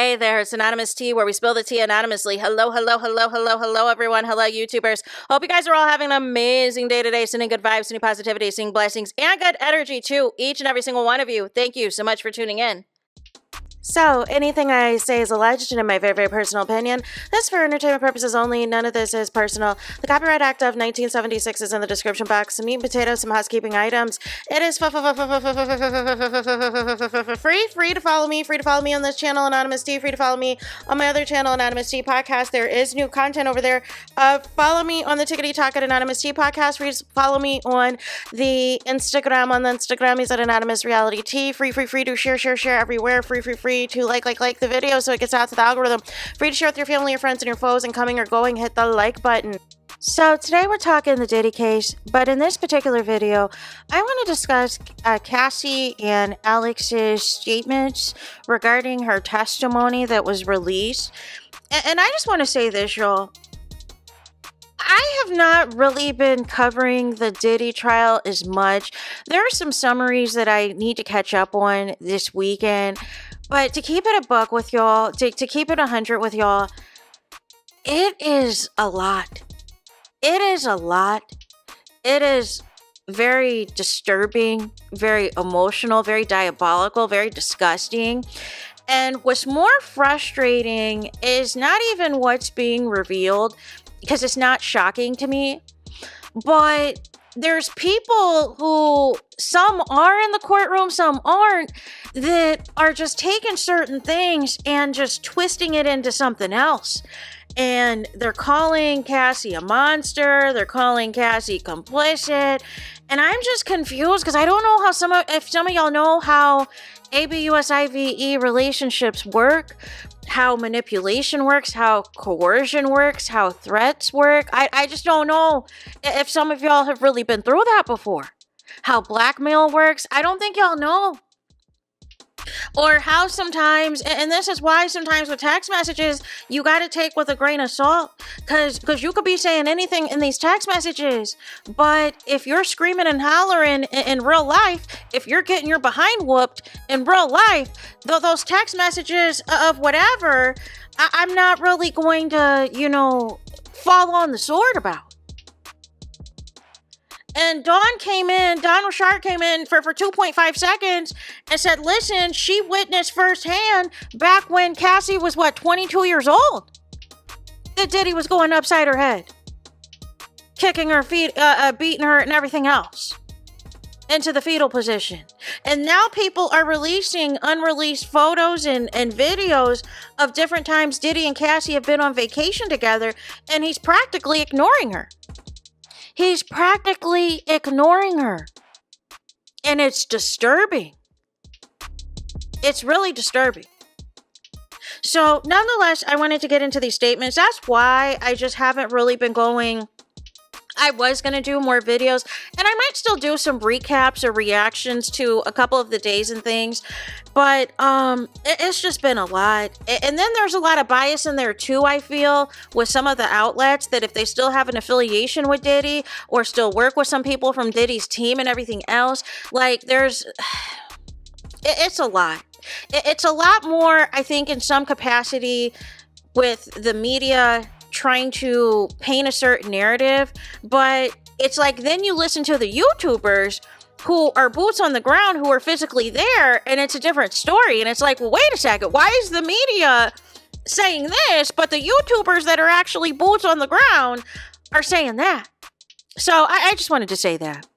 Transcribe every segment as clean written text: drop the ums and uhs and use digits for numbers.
Hey there, it's Anonymous Tea, where we spill the tea anonymously. Hello, everyone. Hello, YouTubers. Hope you guys are all having an amazing day today, sending good vibes, sending positivity, sending blessings, and good energy to each and every single one of you. Thank you so much for tuning in. So, anything I say is alleged and in my very, very personal opinion. This is for entertainment purposes only. None of this is personal. The Copyright Act of 1976 is in the description box. Some meat and potatoes, some housekeeping items. It is free to follow me. Free to follow me on this channel, Anonymous Tea. Free to follow me on my other channel, Anonymous Tea Podcast. There is new content over there. Follow me on the Tickety Talk at Anonymous Tea Podcast. Free to follow me on the Instagram. On the Instagram, he's at Anonymous Reality Tea. Free to share everywhere. Free to like the video so it gets out to the algorithm. Free to share with your family, your friends, and your foes, and coming or going, hit the like button. So today we're talking the Diddy case, but in this particular video, I want to discuss Cassie and Alex's statements regarding her testimony that was released. And I just want to say this, y'all. I have not really been covering the Diddy trial as much. There are some summaries that I need to catch up on this weekend. But to keep it a buck with y'all, to keep it 100 with y'all, it is a lot. It is a lot. It is very disturbing, very emotional, very diabolical, very disgusting. And what's more frustrating is not even what's being revealed, because it's not shocking to me, but there's people who, some are in the courtroom, some aren't, that are just taking certain things and just twisting it into something else. And they're calling Cassie a monster. They're calling Cassie complicit. And I'm just confused because I don't know how if some of y'all know how ABUSIVE relationships work, how manipulation works, how coercion works, how threats work. I just don't know if some of y'all have really been through that before. How blackmail works. I don't think y'all know. Or how sometimes, and this is why sometimes with text messages, you got to take with a grain of salt, because you could be saying anything in these text messages, but if you're screaming and hollering in real life, if you're getting your behind whooped in real life, those text messages of whatever, I'm not really going to, fall on the sword about. And Dawn Richard came in for 2.5 seconds and said, listen, she witnessed firsthand back when Cassie was, 22 years old, that Diddy was going upside her head, kicking her feet, beating her and everything else into the fetal position. And now people are releasing unreleased photos and videos of different times Diddy and Cassie have been on vacation together, and he's practically ignoring her. He's practically ignoring her. And it's disturbing. It's really disturbing. So, nonetheless, I wanted to get into these statements. That's why I just haven't really been going. I was going to do more videos, and I might still do some recaps or reactions to a couple of the days and things, but it's just been a lot. And then there's a lot of bias in there too, I feel, with some of the outlets, that if they still have an affiliation with Diddy or still work with some people from Diddy's team and everything else, it's a lot. It's a lot more, I think, in some capacity with the media trying to paint a certain narrative, but it's like then you listen to the YouTubers who are boots on the ground, who are physically there, and it's a different story. And it's like, well, wait a second, why is the media saying this, but the YouTubers that are actually boots on the ground are saying that? So I just wanted to say that.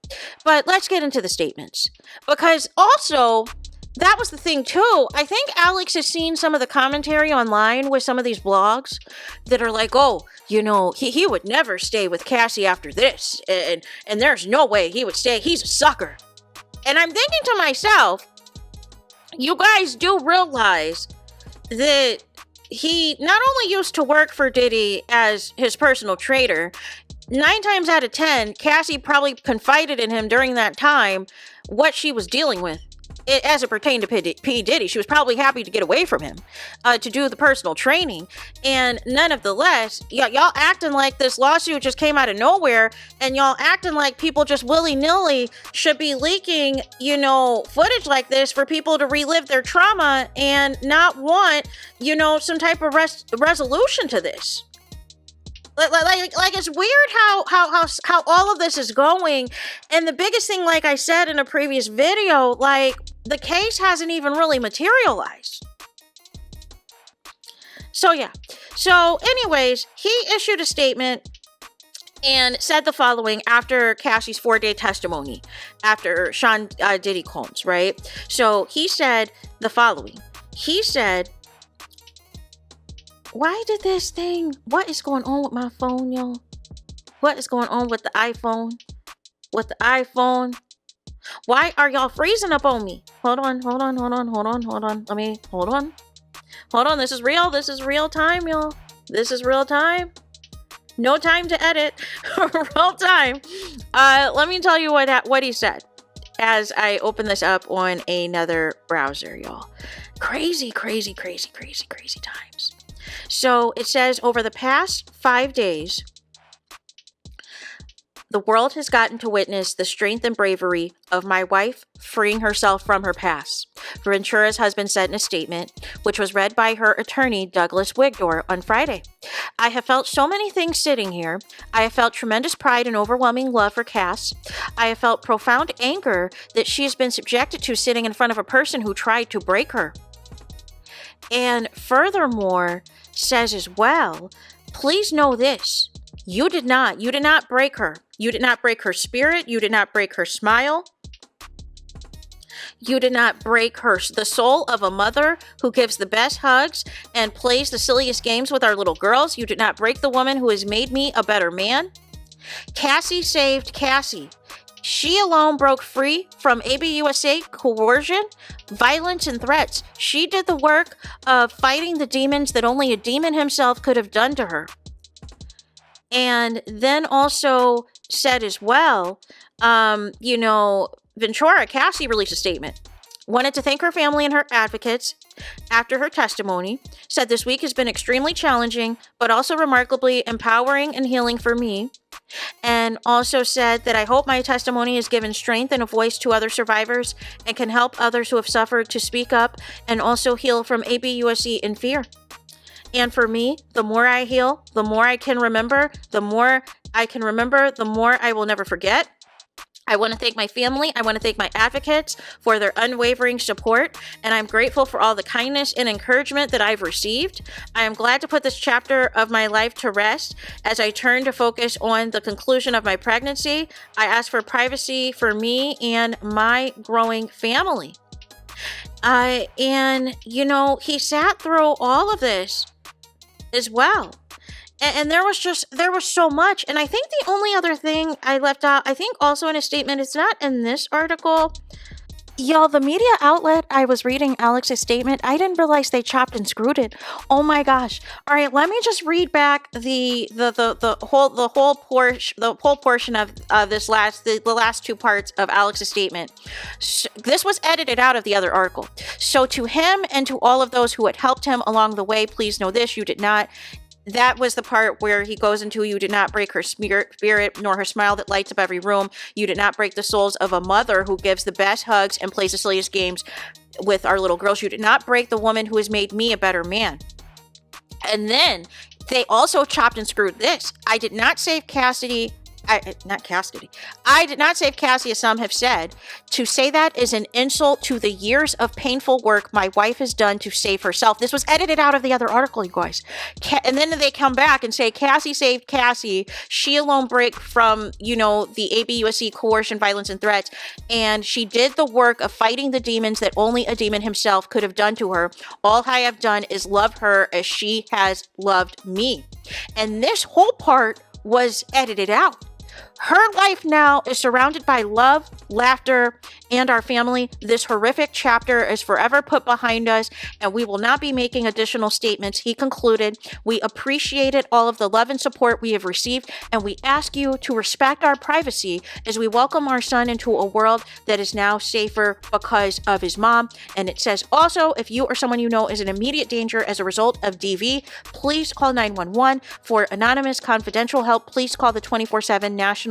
But let's get into the statements, because also, that was the thing too. I think Alex has seen some of the commentary online with some of these blogs that are like, oh, he would never stay with Cassie after this. And there's no way he would stay. He's a sucker. And I'm thinking to myself, you guys do realize that he not only used to work for Diddy as his personal trader, 9 times out of 10, Cassie probably confided in him during that time what she was dealing with. as it pertained to P. Diddy. She was probably happy to get away from him to do the personal training. And nonetheless, y'all acting like this lawsuit just came out of nowhere, and y'all acting like people just willy-nilly should be leaking, footage like this for people to relive their trauma and not want, some type of resolution to this. Like it's weird how all of this is going. And the biggest thing, like I said in a previous video, like the case hasn't even really materialized. So yeah. So anyways, he issued a statement and said the following after Cassie's 4-day testimony, after Sean Diddy Combs, right? So he said the following. He said, what is going on with my phone, y'all? What is going on with the iPhone? Why are y'all freezing up on me? Hold on. Hold on. This is real time, y'all. This is real time. No time to edit. Real time. Let me tell you what he said as I open this up on another browser, y'all. Crazy times. So it says, over the past 5 days, the world has gotten to witness the strength and bravery of my wife freeing herself from her past, Ventura's husband said in a statement, which was read by her attorney, Douglas Wigdor, on Friday. I have felt so many things sitting here. I have felt tremendous pride and overwhelming love for Cass. I have felt profound anger that she has been subjected to sitting in front of a person who tried to break her. And furthermore, says as well, please know this. You did not break her. You did not break her spirit. You did not break her smile. You did not break the soul of a mother who gives the best hugs and plays the silliest games with our little girls. You did not break the woman who has made me a better man. Cassie saved Cassie. She alone broke free from ABUSA coercion, violence, and threats. She did the work of fighting the demons that only a demon himself could have done to her. And then also said as well, Ventura, Cassie released a statement. Wanted to thank her family and her advocates after her testimony. Said this week has been extremely challenging, but also remarkably empowering and healing for me. And also said that I hope my testimony has given strength and a voice to other survivors and can help others who have suffered to speak up and also heal from ABUSE in fear. And for me, the more I heal, the more I can remember, the more I will never forget. I want to thank my family. I want to thank my advocates for their unwavering support, and I'm grateful for all the kindness and encouragement that I've received. I am glad to put this chapter of my life to rest as I turn to focus on the conclusion of my pregnancy. I ask for privacy for me and my growing family. He sat through all of this as well. And there was so much. And I think the only other thing I left out, I think also in a statement, it's not in this article. Y'all, the media outlet I was reading Alex's statement, I didn't realize they chopped and screwed it. Oh my gosh. All right, let me just read back the whole portion of the last two parts of Alex's statement. So, this was edited out of the other article. So to him and to all of those who had helped him along the way, please know this, you did not. That was the part where he goes into, you did not break her spirit, nor her smile that lights up every room. You did not break the souls of a mother who gives the best hugs and plays the silliest games with our little girls. You did not break the woman who has made me a better man. And then they also chopped and screwed this. I did not save Cassidy. I did not save Cassie, as some have said. To say that is an insult to the years of painful work my wife has done to save herself. This was edited out of the other article, you guys. And then they come back and say, Cassie saved Cassie. She alone break from, the ABUSE coercion, violence, and threats. And she did the work of fighting the demons that only a demon himself could have done to her. All I have done is love her as she has loved me. And this whole part was edited out. Her life now is surrounded by love, laughter, and our family. This horrific chapter is forever put behind us, and we will not be making additional statements. He concluded, we appreciated all of the love and support we have received, and we ask you to respect our privacy as we welcome our son into a world that is now safer because of his mom. And it says also, if you or someone you know is in immediate danger as a result of DV, please call 911. For anonymous confidential help, please call the 24/7 National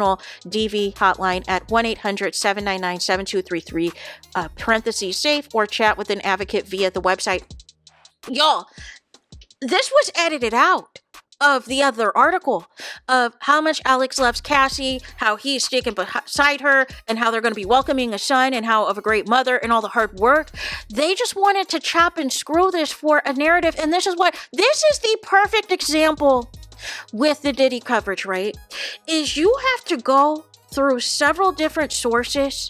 DV hotline at 1-800-799-7233, parentheses safe, or chat with an advocate via the website. Y'all, this was edited out of the other article of how much Alex loves Cassie, how he's sticking beside her, and how they're going to be welcoming a son, and how of a great mother, and all the hard work. They just wanted to chop and screw this for a narrative, and this is the perfect example with the Diddy coverage, right? Is you have to go through several different sources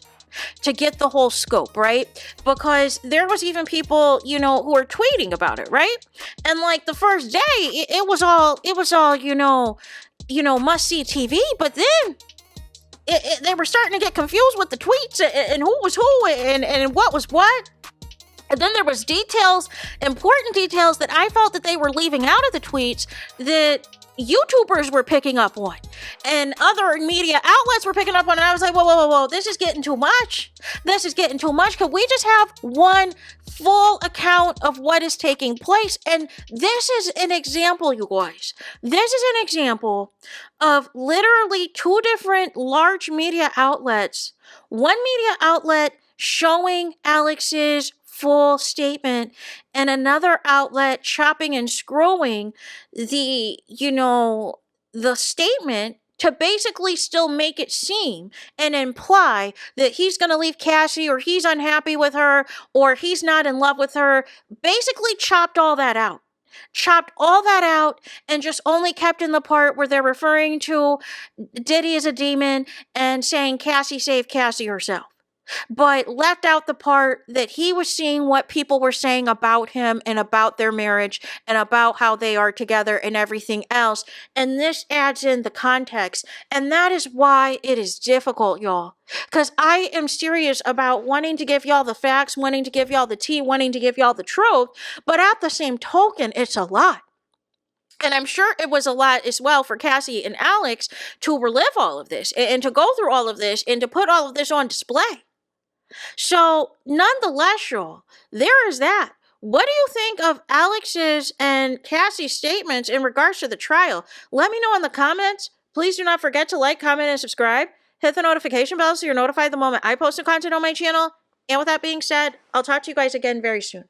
to get the whole scope, right? Because there was even people, who were tweeting about it, right? And like the first day, it was all, must-see TV, but then they were starting to get confused with the tweets and who was who and what was what. And then there was important details that I felt that they were leaving out of the tweets that YouTubers were picking up on and other media outlets were picking up on. And I was like, whoa, this is getting too much. Could we just have one full account of what is taking place? And this is an example, you guys. This is an example of literally two different large media outlets. One media outlet showing Alex's full statement, and another outlet chopping and screwing the statement to basically still make it seem and imply that he's going to leave Cassie, or he's unhappy with her, or he's not in love with her. Basically chopped all that out, and just only kept in the part where they're referring to Diddy as a demon and saying Cassie saved Cassie herself, but left out the part that he was seeing what people were saying about him and about their marriage and about how they are together and everything else. And this adds in the context. And that is why it is difficult, y'all. Because I am serious about wanting to give y'all the facts, wanting to give y'all the tea, wanting to give y'all the truth. But at the same token, it's a lot. And I'm sure it was a lot as well for Cassie and Alex to relive all of this and to go through all of this and to put all of this on display. So, nonetheless, y'all, there is that. What do you think of Alex's and Cassie's statements in regards to the trial? Let me know in the comments. Please do not forget to like, comment, and subscribe. Hit the notification bell so you're notified the moment I post new content on my channel. And with that being said, I'll talk to you guys again very soon.